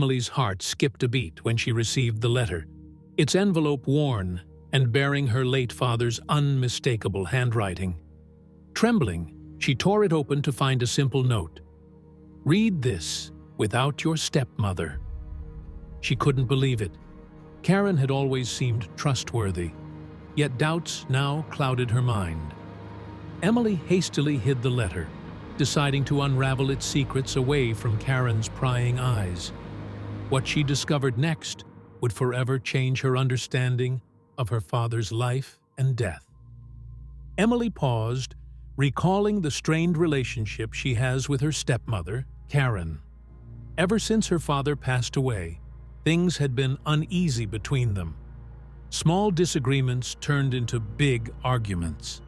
Emily's heart skipped a beat when she received the letter, its envelope worn and bearing her late father's unmistakable handwriting. Trembling, she tore it open to find a simple note. "Read this without your stepmother." She couldn't believe it. Karen had always seemed trustworthy, yet doubts now clouded her mind. Emily hastily hid the letter, deciding to unravel its secrets away from Karen's prying eyes. What she discovered next would forever change her understanding of her father's life and death. Emily paused, recalling the strained relationship she has with her stepmother, Karen. Ever since her father passed away, things had been uneasy between them. Small disagreements turned into big arguments.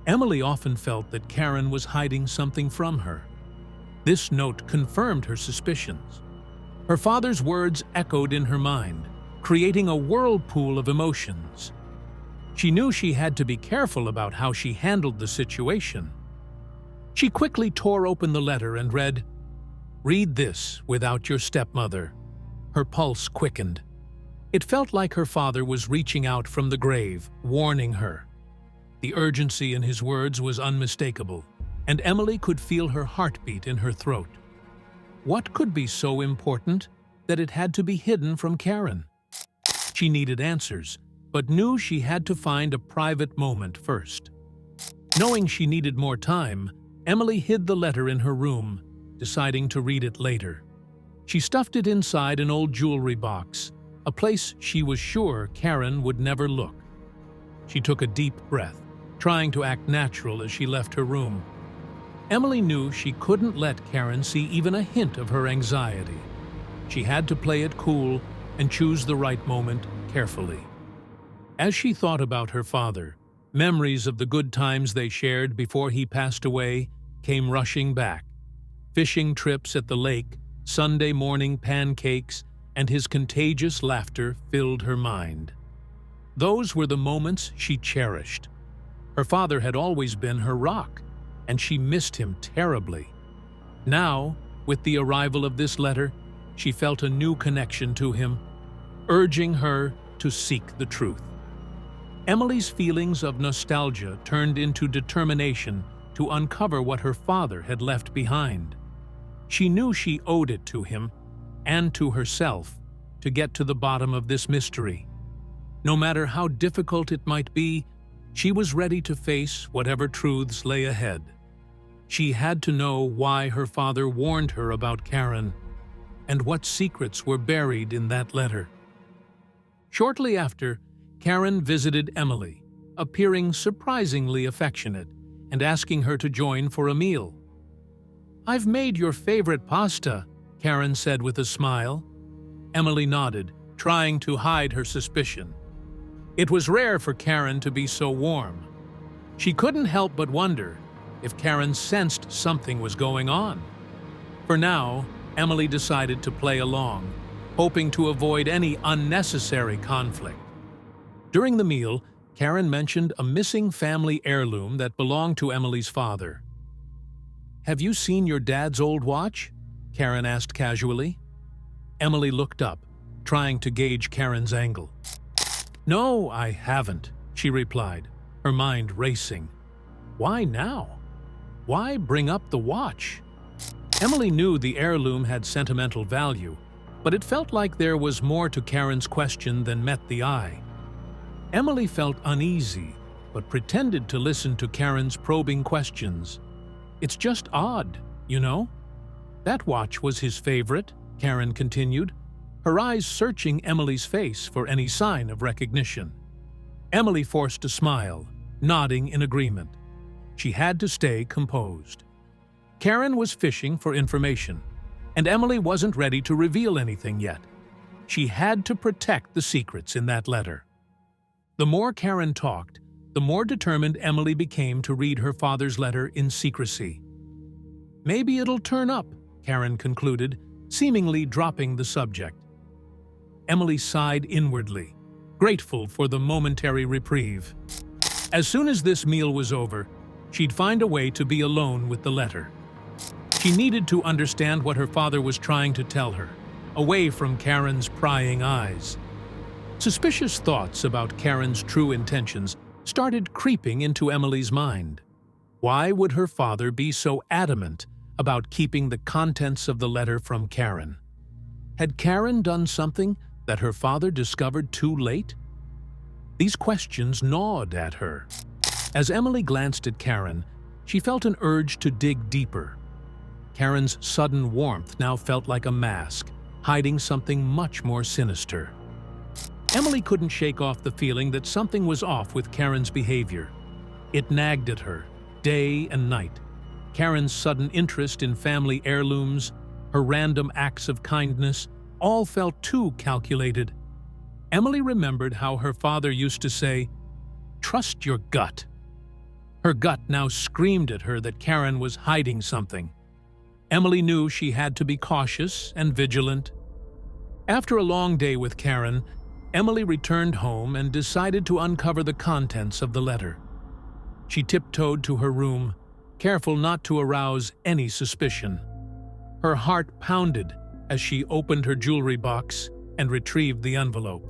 Emily often felt that Karen was hiding something from her. This note confirmed her suspicions. Her father's words echoed in her mind, creating a whirlpool of emotions. She knew she had to be careful about how she handled the situation. She quickly tore open the letter and read, "Read this without your stepmother." Her pulse quickened. It felt like her father was reaching out from the grave, warning her. The urgency in his words was unmistakable, and Emily could feel her heartbeat in her throat. What could be so important that it had to be hidden from Karen? She needed answers, but knew she had to find a private moment first. Knowing she needed more time, Emily hid the letter in her room, deciding to read it later. She stuffed it inside an old jewelry box, a place she was sure Karen would never look. She took a deep breath, trying to act natural as she left her room. Emily knew she couldn't let Karen see even a hint of her anxiety. She had to play it cool and choose the right moment carefully. As she thought about her father, memories of the good times they shared before he passed away came rushing back. Fishing trips at the lake, Sunday morning pancakes, and his contagious laughter filled her mind. Those were the moments she cherished. Her father had always been her rock, and she missed him terribly. Now, with the arrival of this letter, she felt a new connection to him, urging her to seek the truth. Emily's feelings of nostalgia turned into determination to uncover what her father had left behind. She knew she owed it to him and to herself to get to the bottom of this mystery. No matter how difficult it might be, she was ready to face whatever truths lay ahead. She had to know why her father warned her about Karen and what secrets were buried in that letter. Shortly after, Karen visited Emily, appearing surprisingly affectionate and asking her to join for a meal. "I've made your favorite pasta," Karen said with a smile. Emily nodded, trying to hide her suspicion. It was rare for Karen to be so warm. She couldn't help but wonder if Karen sensed something was going on. For now, Emily decided to play along, hoping to avoid any unnecessary conflict. During the meal, Karen mentioned a missing family heirloom that belonged to Emily's father. "Have you seen your dad's old watch?" Karen asked casually. Emily looked up, trying to gauge Karen's angle. "No, I haven't," she replied, her mind racing. Why now? Why bring up the watch? Emily knew the heirloom had sentimental value, but it felt like there was more to Karen's question than met the eye. Emily felt uneasy, but pretended to listen to Karen's probing questions. "It's just odd, you know?" "That watch was his favorite," Karen continued, her eyes searching Emily's face for any sign of recognition. Emily forced a smile, nodding in agreement. She had to stay composed. Karen was fishing for information, and Emily wasn't ready to reveal anything yet. She had to protect the secrets in that letter. The more Karen talked, the more determined Emily became to read her father's letter in secrecy. "Maybe it'll turn up," Karen concluded, seemingly dropping the subject. Emily sighed inwardly, grateful for the momentary reprieve. As soon as this meal was over, she'd find a way to be alone with the letter. She needed to understand what her father was trying to tell her, away from Karen's prying eyes. Suspicious thoughts about Karen's true intentions started creeping into Emily's mind. Why would her father be so adamant about keeping the contents of the letter from Karen? Had Karen done something that her father discovered too late? These questions gnawed at her. As Emily glanced at Karen, she felt an urge to dig deeper. Karen's sudden warmth now felt like a mask, hiding something much more sinister. Emily couldn't shake off the feeling that something was off with Karen's behavior. It nagged at her, day and night. Karen's sudden interest in family heirlooms, her random acts of kindness, all felt too calculated. Emily remembered how her father used to say, "Trust your gut." Her gut now screamed at her that Karen was hiding something. Emily knew she had to be cautious and vigilant. After a long day with Karen, Emily returned home and decided to uncover the contents of the letter. She tiptoed to her room, careful not to arouse any suspicion. Her heart pounded as she opened her jewelry box and retrieved the envelope.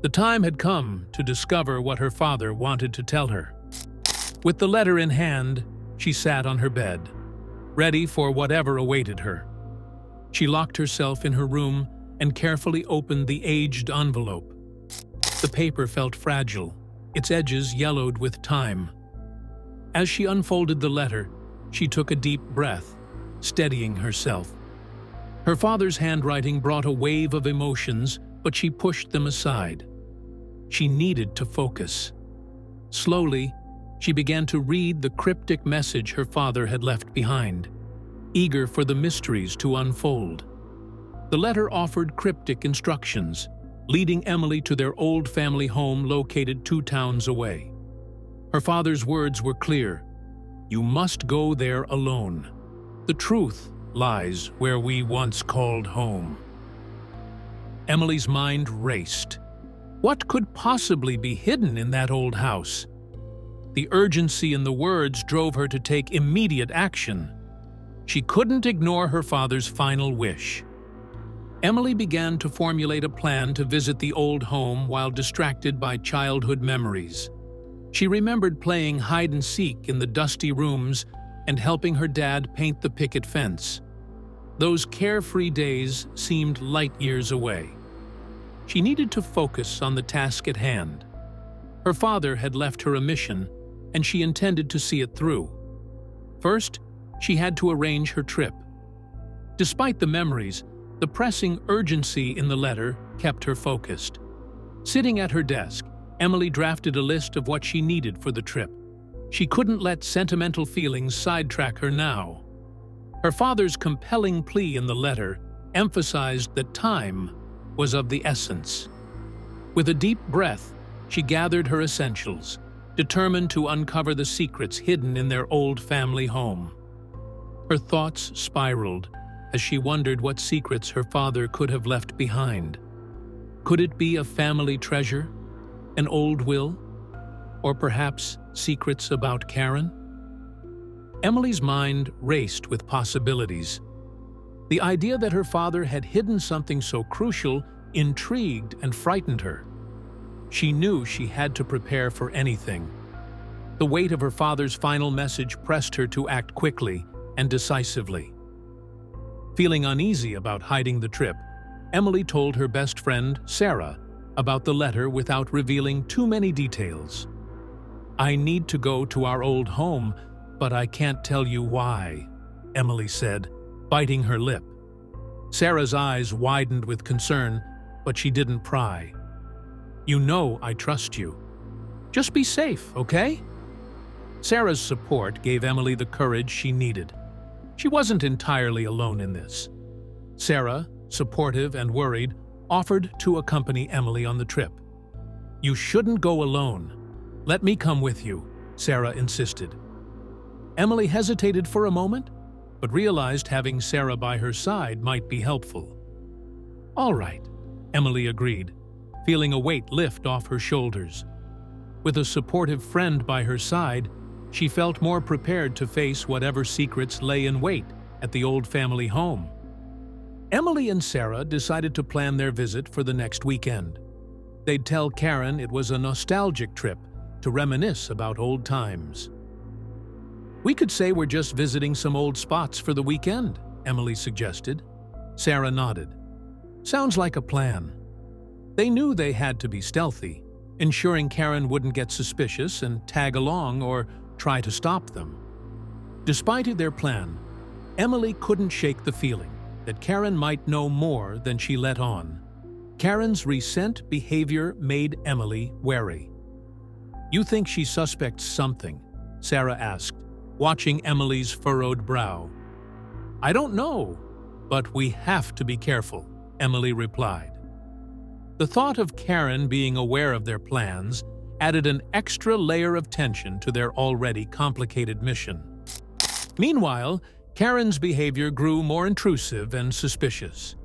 The time had come to discover what her father wanted to tell her. With the letter in hand, she sat on her bed, ready for whatever awaited her. She locked herself in her room and carefully opened the aged envelope. The paper felt fragile, its edges yellowed with time. As she unfolded the letter, she took a deep breath, steadying herself. Her father's handwriting brought a wave of emotions, but she pushed them aside. She needed to focus. Slowly, she began to read the cryptic message her father had left behind, eager for the mysteries to unfold. The letter offered cryptic instructions, leading Emily to their old family home located 2 towns away. Her father's words were clear: "You must go there alone. The truth lies where we once called home." Emily's mind raced. What could possibly be hidden in that old house? The urgency in the words drove her to take immediate action. She couldn't ignore her father's final wish. Emily began to formulate a plan to visit the old home while distracted by childhood memories. She remembered playing hide-and-seek in the dusty rooms and helping her dad paint the picket fence. Those carefree days seemed light years away. She needed to focus on the task at hand. Her father had left her a mission, and she intended to see it through. First, she had to arrange her trip. Despite the memories, the pressing urgency in the letter kept her focused. Sitting at her desk, Emily drafted a list of what she needed for the trip. She couldn't let sentimental feelings sidetrack her now. Her father's compelling plea in the letter emphasized that time was of the essence. With a deep breath, she gathered her essentials, determined to uncover the secrets hidden in their old family home. Her thoughts spiraled as she wondered what secrets her father could have left behind. Could it be a family treasure, an old will, or perhaps secrets about Karen? Emily's mind raced with possibilities. The idea that her father had hidden something so crucial intrigued and frightened her. She knew she had to prepare for anything. The weight of her father's final message pressed her to act quickly and decisively. Feeling uneasy about hiding the trip, Emily told her best friend, Sarah, about the letter without revealing too many details. "I need to go to our old home, but I can't tell you why," Emily said, biting her lip. Sarah's eyes widened with concern, but she didn't pry. "You know I trust you. Just be safe, okay?" Sarah's support gave Emily the courage she needed. She wasn't entirely alone in this. Sarah, supportive and worried, offered to accompany Emily on the trip. "You shouldn't go alone. Let me come with you," Sarah insisted. Emily hesitated for a moment, but realized having Sarah by her side might be helpful. "All right," Emily agreed, feeling a weight lift off her shoulders. With a supportive friend by her side, she felt more prepared to face whatever secrets lay in wait at the old family home. Emily and Sarah decided to plan their visit for the next weekend. They'd tell Karen it was a nostalgic trip to reminisce about old times. "We could say we're just visiting some old spots for the weekend," Emily suggested. Sarah nodded. "Sounds like a plan." They knew they had to be stealthy, ensuring Karen wouldn't get suspicious and tag along or try to stop them. Despite their plan, Emily couldn't shake the feeling that Karen might know more than she let on. Karen's recent behavior made Emily wary. "You think she suspects something?" Sarah asked, watching Emily's furrowed brow. "I don't know, but we have to be careful," Emily replied. The thought of Karen being aware of their plans added an extra layer of tension to their already complicated mission. Meanwhile, Karen's behavior grew more intrusive and suspicious.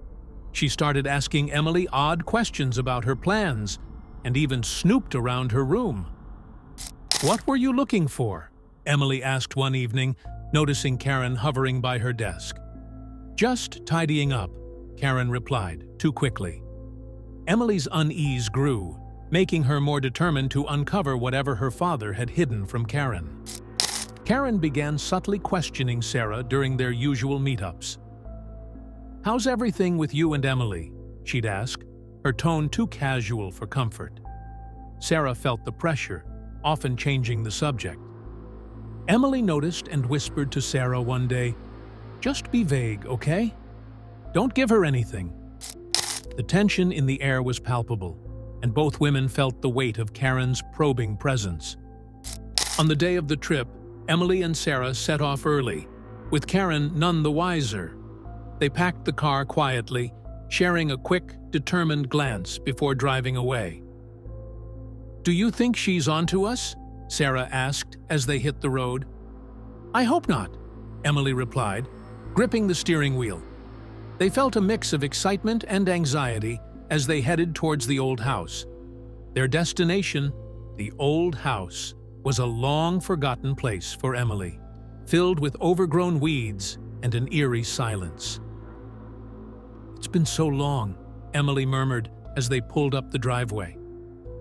She started asking Emily odd questions about her plans and even snooped around her room. "What were you looking for?" Emily asked one evening, noticing Karen hovering by her desk. "Just tidying up," Karen replied, too quickly. Emily's unease grew, making her more determined to uncover whatever her father had hidden from Karen. Karen began subtly questioning Sarah during their usual meetups. "How's everything with you and Emily?" she'd ask, her tone too casual for comfort. Sarah felt the pressure, often changing the subject. Emily noticed and whispered to Sarah one day, "Just be vague, okay? Don't give her anything." The tension in the air was palpable, and both women felt the weight of Karen's probing presence. On the day of the trip, Emily and Sarah set off early, with Karen none the wiser. They packed the car quietly, sharing a quick, determined glance before driving away. "Do you think she's onto us?" Sarah asked as they hit the road. "I hope not," Emily replied, gripping the steering wheel. They felt a mix of excitement and anxiety as they headed towards the old house. Their destination, the old house, was a long-forgotten place for Emily, filled with overgrown weeds and an eerie silence. "It's been so long," Emily murmured as they pulled up the driveway.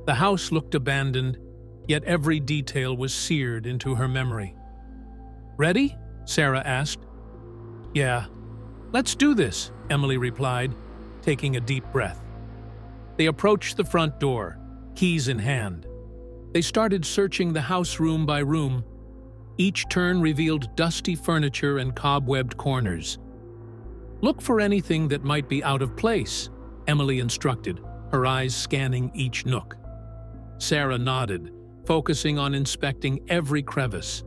The house looked abandoned, yet every detail was seared into her memory. "Ready?" Sarah asked. "Yeah. Let's do this," Emily replied, taking a deep breath. They approached the front door, keys in hand. They started searching the house room by room. Each turn revealed dusty furniture and cobwebbed corners. "Look for anything that might be out of place," Emily instructed, her eyes scanning each nook. Sarah nodded, focusing on inspecting every crevice.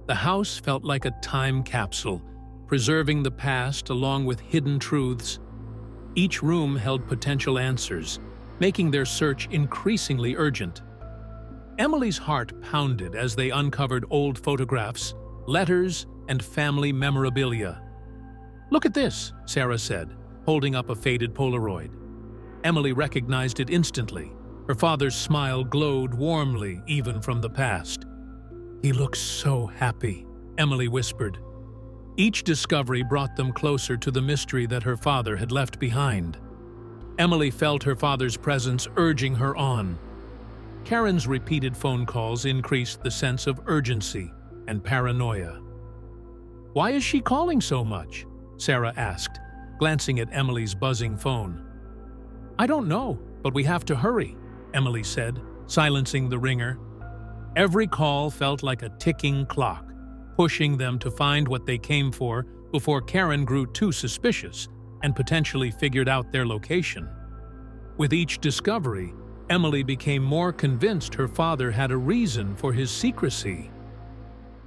The house felt like a time capsule, preserving the past along with hidden truths. Each room held potential answers, making their search increasingly urgent. Emily's heart pounded as they uncovered old photographs, letters, and family memorabilia. "Look at this," Sarah said, holding up a faded Polaroid. Emily recognized it instantly. Her father's smile glowed warmly even from the past. "He looks so happy," Emily whispered. Each discovery brought them closer to the mystery that her father had left behind. Emily felt her father's presence urging her on. Karen's repeated phone calls increased the sense of urgency and paranoia. "Why is she calling so much?" Sarah asked, glancing at Emily's buzzing phone. "I don't know, but we have to hurry," Emily said, silencing the ringer. Every call felt like a ticking clock, pushing them to find what they came for before Karen grew too suspicious and potentially figured out their location. With each discovery, Emily became more convinced her father had a reason for his secrecy.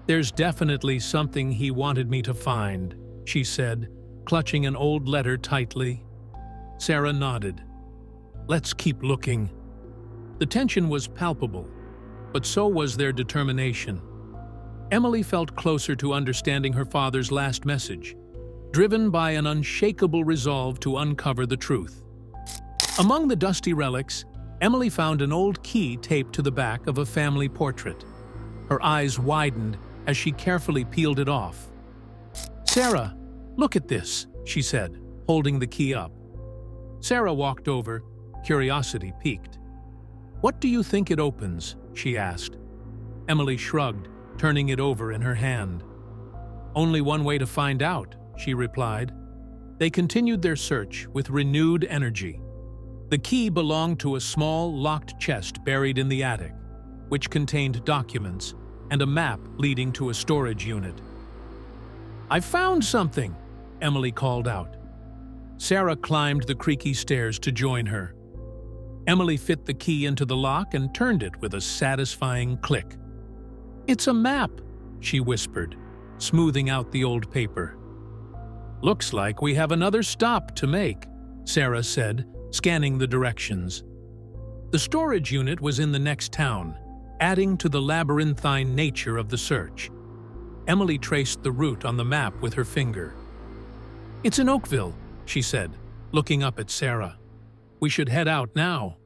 "There's definitely something he wanted me to find," she said, clutching an old letter tightly. Sarah nodded. "Let's keep looking." The tension was palpable, but so was their determination. Emily felt closer to understanding her father's last message, driven by an unshakable resolve to uncover the truth. Among the dusty relics, Emily found an old key taped to the back of a family portrait. Her eyes widened as she carefully peeled it off. "Sarah, look at this," she said, holding the key up. Sarah walked over, curiosity piqued. "What do you think it opens?" she asked. Emily shrugged, turning it over in her hand. "Only one way to find out," she replied. They continued their search with renewed energy. The key belonged to a small, locked chest buried in the attic, which contained documents and a map leading to a storage unit. "I found something!" Emily called out. Sarah climbed the creaky stairs to join her. Emily fit the key into the lock and turned it with a satisfying click. "It's a map," she whispered, smoothing out the old paper. "Looks like we have another stop to make," Sarah said, scanning the directions. The storage unit was in the next town, adding to the labyrinthine nature of the search. Emily traced the route on the map with her finger. "It's in Oakville," she said, looking up at Sarah. "We should head out now."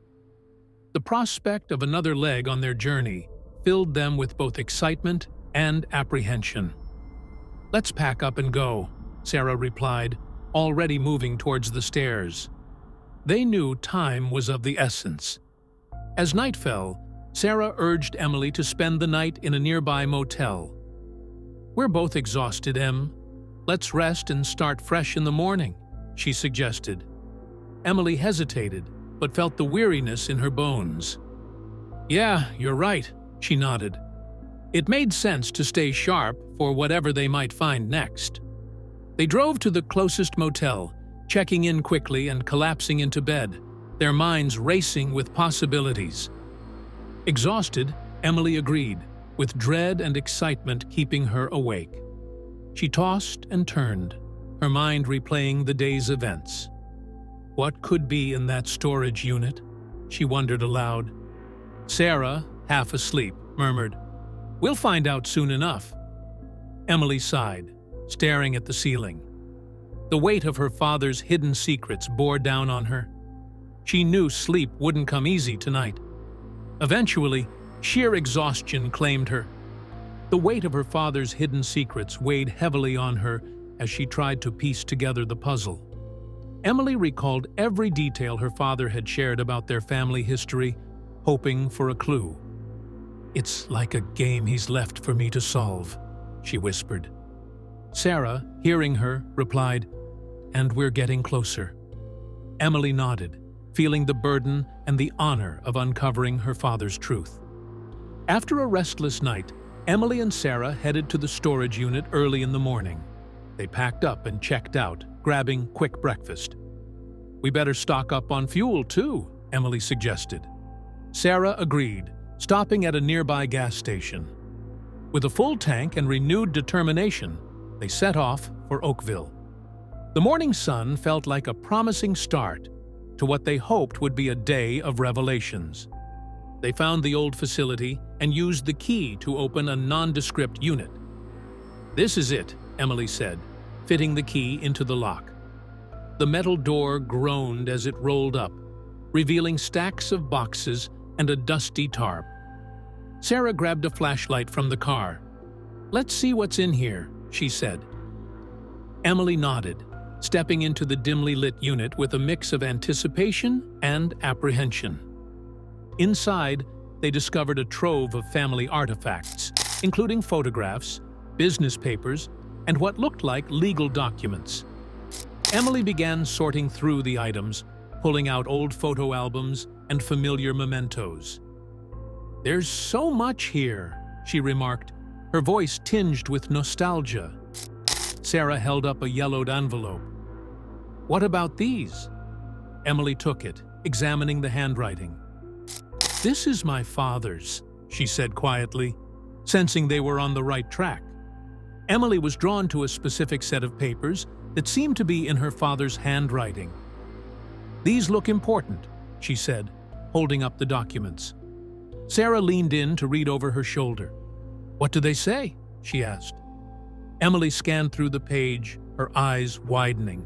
The prospect of another leg on their journey filled them with both excitement and apprehension. "Let's pack up and go," Sarah replied, already moving towards the stairs. They knew time was of the essence. As night fell, Sarah urged Emily to spend the night in a nearby motel. "We're both exhausted, Em. Let's rest and start fresh in the morning," she suggested. Emily hesitated, but felt the weariness in her bones. "Yeah, you're right," she nodded. It made sense to stay sharp for whatever they might find next. They drove to the closest motel, checking in quickly and collapsing into bed, their minds racing with possibilities. Exhausted, Emily agreed, with dread and excitement keeping her awake. She tossed and turned, her mind replaying the day's events. What could be in that storage unit? She wondered aloud. Sarah, half asleep, murmured, "We'll find out soon enough." Emily sighed, staring at the ceiling. The weight of her father's hidden secrets bore down on her. She knew sleep wouldn't come easy tonight. Eventually, sheer exhaustion claimed her. The weight of her father's hidden secrets weighed heavily on her as she tried to piece together the puzzle. Emily recalled every detail her father had shared about their family history, hoping for a clue. "It's like a game he's left for me to solve," she whispered. Sarah, hearing her, replied, "And we're getting closer." Emily nodded, feeling the burden and the honor of uncovering her father's truth. After a restless night, Emily and Sarah headed to the storage unit early in the morning. They packed up and checked out, grabbing quick breakfast. "We better stock up on fuel, too," Emily suggested. Sarah agreed, stopping at a nearby gas station. With a full tank and renewed determination, they set off for Oakville. The morning sun felt like a promising start to what they hoped would be a day of revelations. They found the old facility and used the key to open a nondescript unit. "This is it," Emily said, fitting the key into the lock. The metal door groaned as it rolled up, revealing stacks of boxes and a dusty tarp. Sarah grabbed a flashlight from the car. "Let's see what's in here," she said. Emily nodded, stepping into the dimly lit unit with a mix of anticipation and apprehension. Inside, they discovered a trove of family artifacts, including photographs, business papers, and what looked like legal documents. Emily began sorting through the items, pulling out old photo albums and familiar mementos. "There's so much here," she remarked, her voice tinged with nostalgia. Sarah held up a yellowed envelope. "What about these?" Emily took it, examining the handwriting. "This is my father's," she said quietly, sensing they were on the right track. Emily was drawn to a specific set of papers that seemed to be in her father's handwriting. "These look important," she said, holding up the documents. Sarah leaned in to read over her shoulder. "What do they say?" she asked. Emily scanned through the page, her eyes widening.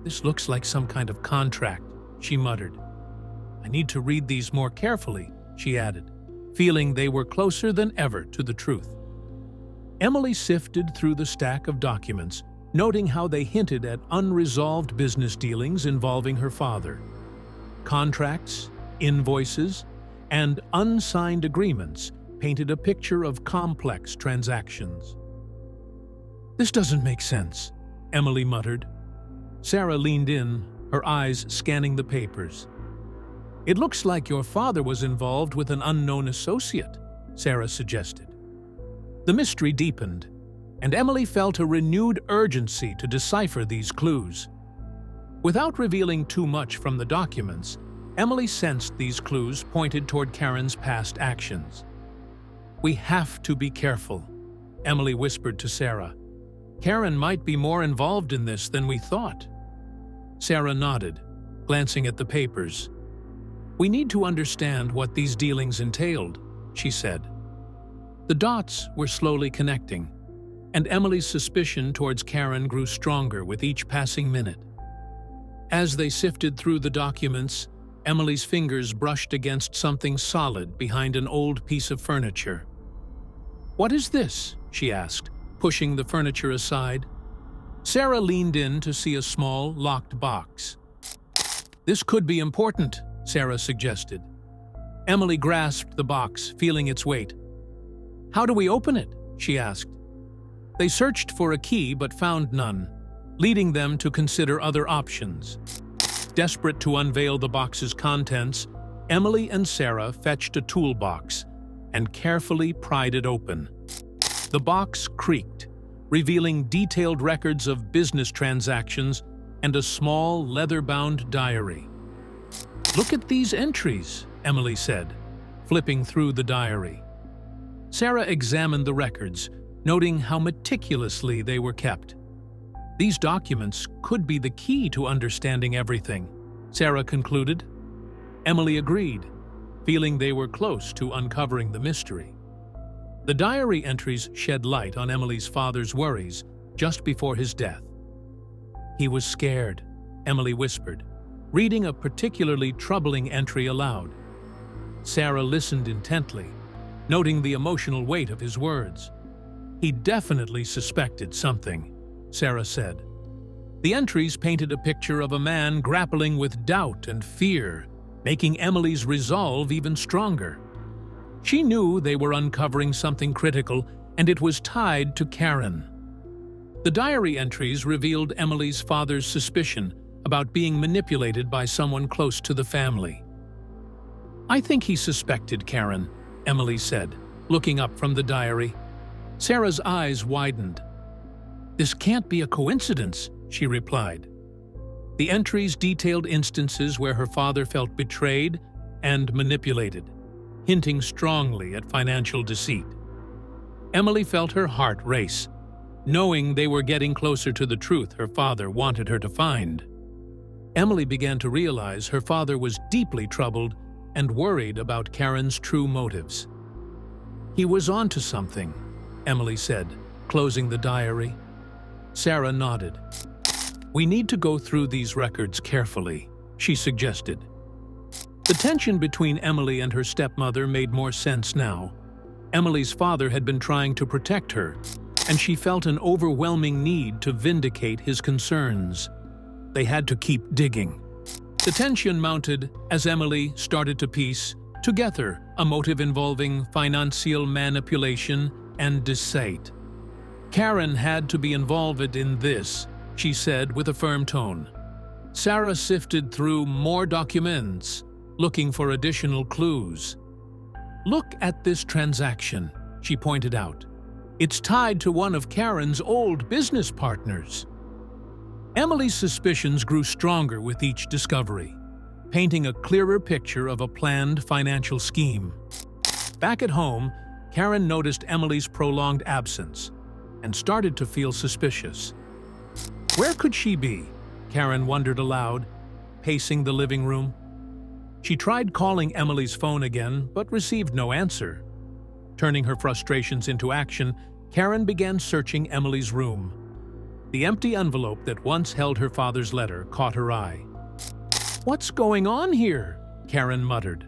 "This looks like some kind of contract," she muttered. "I need to read these more carefully," she added, feeling they were closer than ever to the truth. Emily sifted through the stack of documents, noting how they hinted at unresolved business dealings involving her father. Contracts, invoices, and unsigned agreements painted a picture of complex transactions. "This doesn't make sense," Emily muttered. Sarah leaned in, her eyes scanning the papers. "It looks like your father was involved with an unknown associate," Sarah suggested. The mystery deepened, and Emily felt a renewed urgency to decipher these clues. Without revealing too much from the documents, Emily sensed these clues pointed toward Karen's past actions. "We have to be careful," Emily whispered to Sarah. "Karen might be more involved in this than we thought." Sarah nodded, glancing at the papers. "We need to understand what these dealings entailed," she said. The dots were slowly connecting, and Emily's suspicion towards Karen grew stronger with each passing minute. As they sifted through the documents, Emily's fingers brushed against something solid behind an old piece of furniture. "What is this?" she asked, pushing the furniture aside. Sarah leaned in to see a small, locked box. "This could be important," Sarah suggested. Emily grasped the box, feeling its weight. "How do we open it?" she asked. They searched for a key but found none, leading them to consider other options. Desperate to unveil the box's contents, Emily and Sarah fetched a toolbox and carefully pried it open. The box creaked, revealing detailed records of business transactions and a small, leather-bound diary. "Look at these entries," Emily said, flipping through the diary. Sarah examined the records, noting how meticulously they were kept. "These documents could be the key to understanding everything," Sarah concluded. Emily agreed, feeling they were close to uncovering the mystery. The diary entries shed light on Emily's father's worries just before his death. "He was scared," Emily whispered, reading a particularly troubling entry aloud. Sarah listened intently, noting the emotional weight of his words. "He definitely suspected something," Sarah said. The entries painted a picture of a man grappling with doubt and fear, making Emily's resolve even stronger. She knew they were uncovering something critical, and it was tied to Karen. The diary entries revealed Emily's father's suspicion about being manipulated by someone close to the family. "I think he suspected Karen," Emily said, looking up from the diary. Sarah's eyes widened. "This can't be a coincidence," she replied. The entries detailed instances where her father felt betrayed and manipulated, hinting strongly at financial deceit. Emily felt her heart race, knowing they were getting closer to the truth her father wanted her to find. Emily began to realize her father was deeply troubled and worried about Karen's true motives. "He was onto something," Emily said, closing the diary. Sarah nodded. "We need to go through these records carefully," she suggested. The tension between Emily and her stepmother made more sense now. Emily's father had been trying to protect her, and she felt an overwhelming need to vindicate his concerns. They had to keep digging. The tension mounted as Emily started to piece together a motive involving financial manipulation and deceit. Karen had to be involved in this, she said with a firm tone. Sarah sifted through more documents, looking for additional clues. "Look at this transaction," she pointed out. "It's tied to one of Karen's old business partners." Emily's suspicions grew stronger with each discovery, painting a clearer picture of a planned financial scheme. Back at home, Karen noticed Emily's prolonged absence and started to feel suspicious. Where could she be? Karen wondered aloud, pacing the living room. She tried calling Emily's phone again, but received no answer. Turning her frustrations into action, Karen began searching Emily's room. The empty envelope that once held her father's letter caught her eye. "What's going on here?" Karen muttered.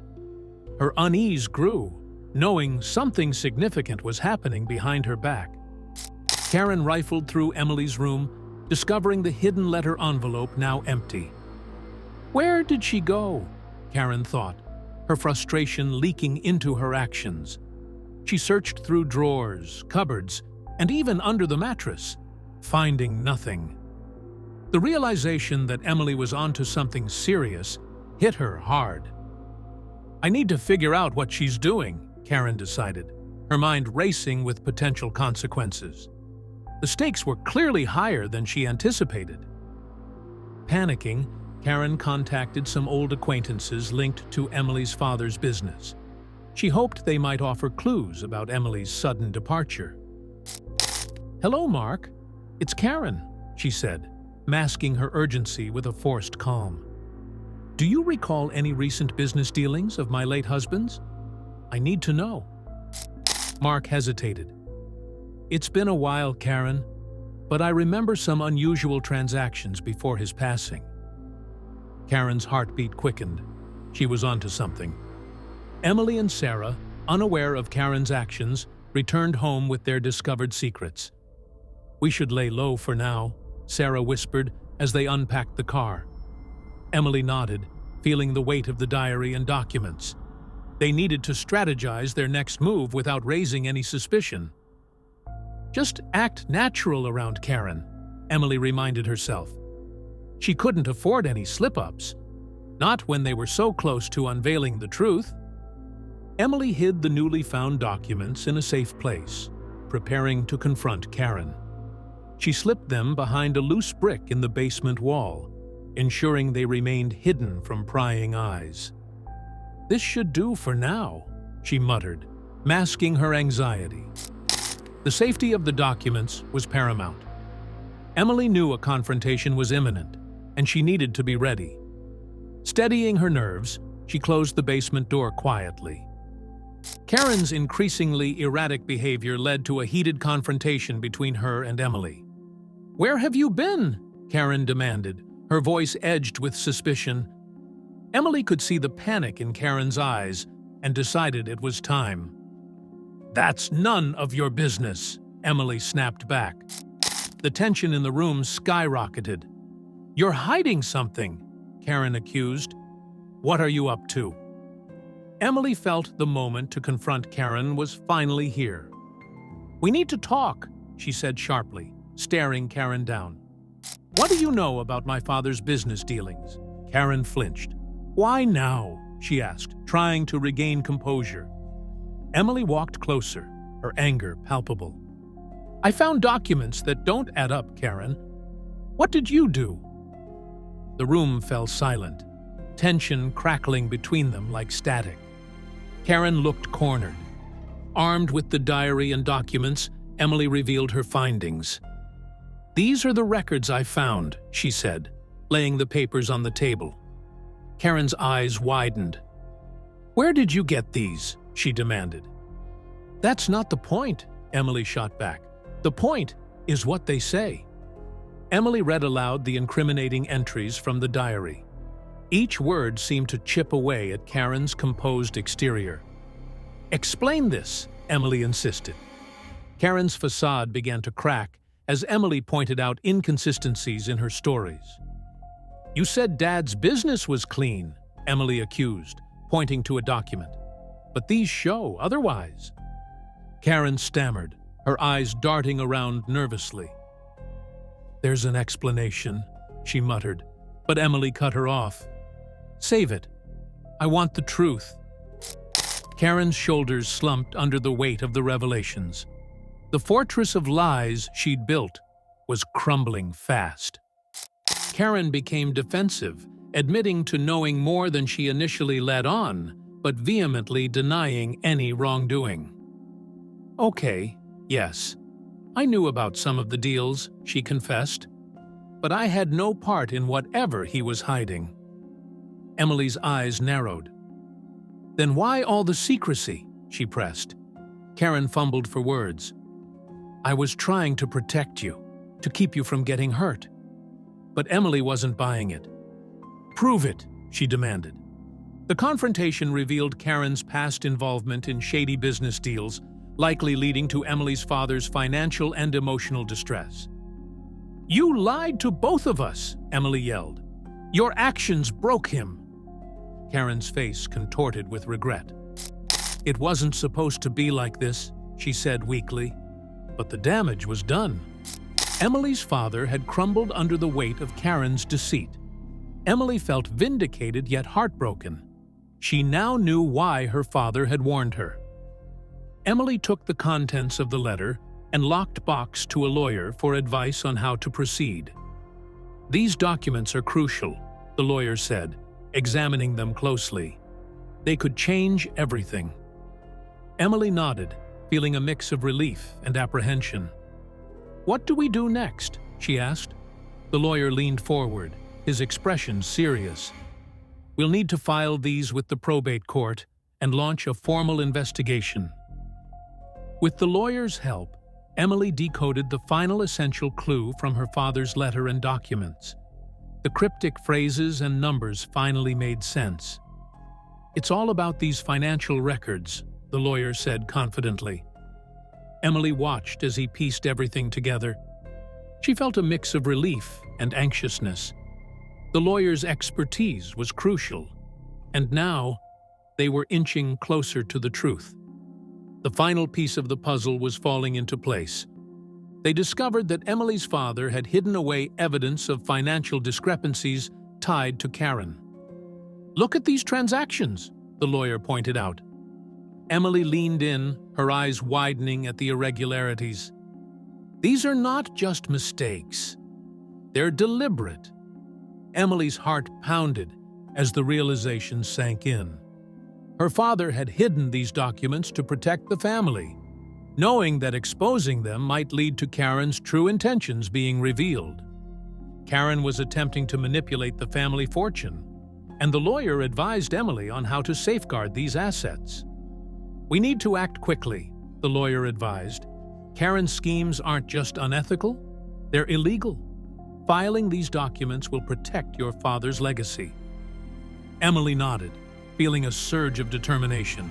Her unease grew, knowing something significant was happening behind her back. Karen rifled through Emily's room, discovering the hidden letter envelope now empty. Where did she go? Karen thought, her frustration leaking into her actions. She searched through drawers, cupboards, and even under the mattress, finding nothing. The realization that Emily was onto something serious hit her hard. I need to figure out what she's doing, Karen decided, her mind racing with potential consequences. The stakes were clearly higher than she anticipated. Panicking, Karen contacted some old acquaintances linked to Emily's father's business. She hoped they might offer clues about Emily's sudden departure. "Hello, Mark. It's Karen," she said, masking her urgency with a forced calm. "Do you recall any recent business dealings of my late husband's? I need to know." Mark hesitated. "It's been a while, Karen, but I remember some unusual transactions before his passing." Karen's heartbeat quickened. She was onto something. Emily and Sarah, unaware of Karen's actions, returned home with their discovered secrets. "We should lay low for now," Sarah whispered as they unpacked the car. Emily nodded, feeling the weight of the diary and documents. They needed to strategize their next move without raising any suspicion. "Just act natural around Karen," Emily reminded herself. She couldn't afford any slip-ups, not when they were so close to unveiling the truth. Emily hid the newly found documents in a safe place, preparing to confront Karen. She slipped them behind a loose brick in the basement wall, ensuring they remained hidden from prying eyes. "This should do for now," she muttered, masking her anxiety. The safety of the documents was paramount. Emily knew a confrontation was imminent, and she needed to be ready. Steadying her nerves, she closed the basement door quietly. Karen's increasingly erratic behavior led to a heated confrontation between her and Emily. "Where have you been?" Karen demanded, her voice edged with suspicion. Emily could see the panic in Karen's eyes and decided it was time. "That's none of your business," Emily snapped back. The tension in the room skyrocketed. "You're hiding something," Karen accused. "What are you up to?" Emily felt the moment to confront Karen was finally here. "We need to talk," she said sharply, staring Karen down. "What do you know about my father's business dealings?" Karen flinched. "Why now?" she asked, trying to regain composure. Emily walked closer, her anger palpable. "I found documents that don't add up, Karen. What did you do?" The room fell silent, tension crackling between them like static. Karen looked cornered. Armed with the diary and documents, Emily revealed her findings. "These are the records I found," she said, laying the papers on the table. Karen's eyes widened. "Where did you get these?" she demanded. "That's not the point," Emily shot back. "The point is what they say." Emily read aloud the incriminating entries from the diary. Each word seemed to chip away at Karen's composed exterior. "Explain this," Emily insisted. Karen's facade began to crack as Emily pointed out inconsistencies in her stories. "You said Dad's business was clean," Emily accused, pointing to a document. "But these show otherwise." Karen stammered, her eyes darting around nervously. "There's an explanation," she muttered, but Emily cut her off. "Save it. I want the truth." Karen's shoulders slumped under the weight of the revelations. The fortress of lies she'd built was crumbling fast. Karen became defensive, admitting to knowing more than she initially let on, but vehemently denying any wrongdoing. "Okay, yes. I knew about some of the deals," she confessed, "but I had no part in whatever he was hiding." Emily's eyes narrowed. "Then why all the secrecy?" she pressed. Karen fumbled for words. "I was trying to protect you, to keep you from getting hurt." But Emily wasn't buying it. "Prove it," she demanded. The confrontation revealed Karen's past involvement in shady business deals, likely leading to Emily's father's financial and emotional distress. "You lied to both of us," Emily yelled. "Your actions broke him." Karen's face contorted with regret. "It wasn't supposed to be like this," she said weakly. But the damage was done. Emily's father had crumbled under the weight of Karen's deceit. Emily felt vindicated yet heartbroken. She now knew why her father had warned her. Emily took the contents of the letter and locked box to a lawyer for advice on how to proceed. "These documents are crucial," the lawyer said, examining them closely. "They could change everything." Emily nodded, feeling a mix of relief and apprehension. "What do we do next?" she asked. The lawyer leaned forward, his expression serious. "We'll need to file these with the probate court and launch a formal investigation." With the lawyer's help, Emily decoded the final essential clue from her father's letter and documents. The cryptic phrases and numbers finally made sense. "It's all about these financial records," the lawyer said confidently. Emily watched as he pieced everything together. She felt a mix of relief and anxiousness. The lawyer's expertise was crucial, and now they were inching closer to the truth. The final piece of the puzzle was falling into place. They discovered that Emily's father had hidden away evidence of financial discrepancies tied to Karen. "Look at these transactions," the lawyer pointed out. Emily leaned in, her eyes widening at the irregularities. "These are not just mistakes. They're deliberate." Emily's heart pounded as the realization sank in. Her father had hidden these documents to protect the family, knowing that exposing them might lead to Karen's true intentions being revealed. Karen was attempting to manipulate the family fortune, and the lawyer advised Emily on how to safeguard these assets. "We need to act quickly," the lawyer advised. "Karen's schemes aren't just unethical, they're illegal. Filing these documents will protect your father's legacy." Emily nodded, feeling a surge of determination.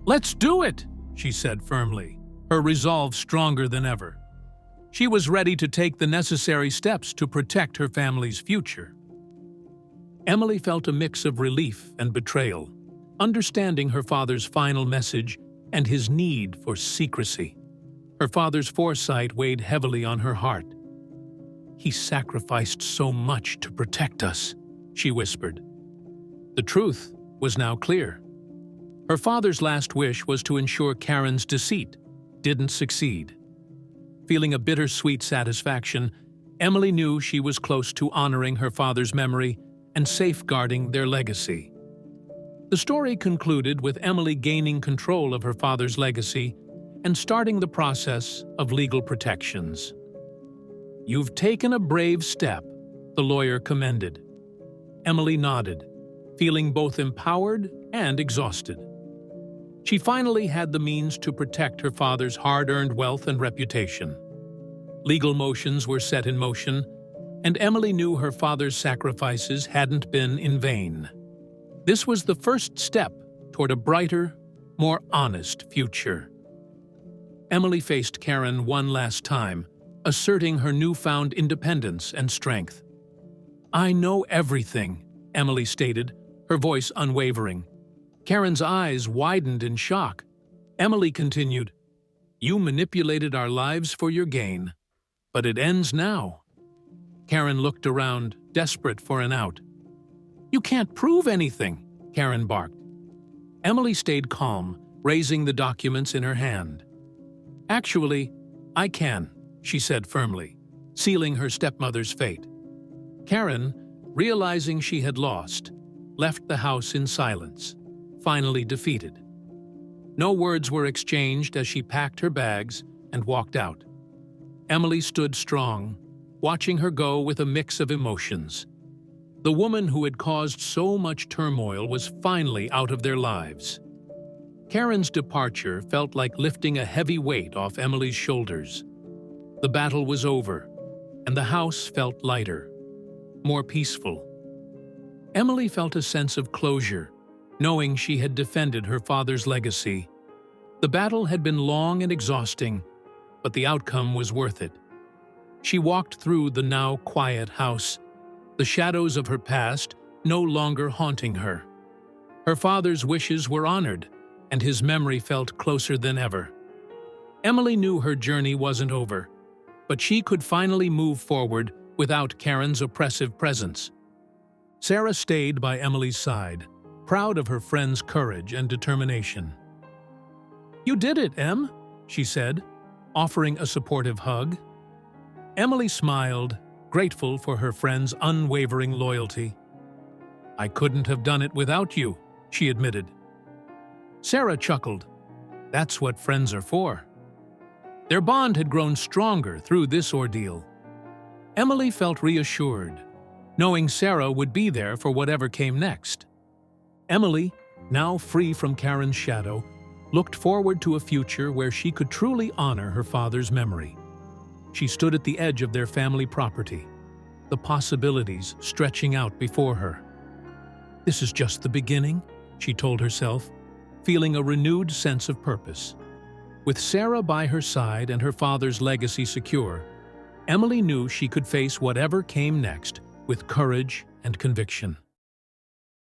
"Let's do it," she said firmly, her resolve stronger than ever. She was ready to take the necessary steps to protect her family's future. Emily felt a mix of relief and betrayal, understanding her father's final message and his need for secrecy. Her father's foresight weighed heavily on her heart. "He sacrificed so much to protect us," she whispered. The truth was now clear. Her father's last wish was to ensure Karen's deceit didn't succeed. Feeling a bittersweet satisfaction, Emily knew she was close to honoring her father's memory and safeguarding their legacy. The story concluded with Emily gaining control of her father's legacy and starting the process of legal protections. "You've taken a brave step," the lawyer commended. Emily nodded, feeling both empowered and exhausted. She finally had the means to protect her father's hard-earned wealth and reputation. Legal motions were set in motion, and Emily knew her father's sacrifices hadn't been in vain. This was the first step toward a brighter, more honest future. Emily faced Karen one last time, asserting her newfound independence and strength. "I know everything," Emily stated, her voice unwavering. Karen's eyes widened in shock. Emily continued, "You manipulated our lives for your gain, but it ends now." Karen looked around, desperate for an out. "You can't prove anything," Karen barked. Emily stayed calm, raising the documents in her hand. "Actually, I can," she said firmly, sealing her stepmother's fate. Karen, realizing she had lost, left the house in silence, finally defeated. No words were exchanged as she packed her bags and walked out. Emily stood strong, watching her go with a mix of emotions. The woman who had caused so much turmoil was finally out of their lives. Karen's departure felt like lifting a heavy weight off Emily's shoulders. The battle was over, and the house felt lighter, more peaceful. Emily felt a sense of closure, knowing she had defended her father's legacy. The battle had been long and exhausting, but the outcome was worth it. She walked through the now quiet house, the shadows of her past no longer haunting her. Her father's wishes were honored, and his memory felt closer than ever. Emily knew her journey wasn't over, but she could finally move forward without Karen's oppressive presence. Sarah stayed by Emily's side, proud of her friend's courage and determination. "You did it, Em," she said, offering a supportive hug. Emily smiled, grateful for her friend's unwavering loyalty. "I couldn't have done it without you," she admitted. Sarah chuckled. That's what friends are for. Their bond had grown stronger through this ordeal. Emily felt reassured, knowing Sarah would be there for whatever came next. Emily, now free from Karen's shadow, looked forward to a future where she could truly honor her father's memory. She stood at the edge of their family property, the possibilities stretching out before her. This is just the beginning, she told herself, feeling a renewed sense of purpose. With Sarah by her side and her father's legacy secure, Emily knew she could face whatever came next with courage and conviction.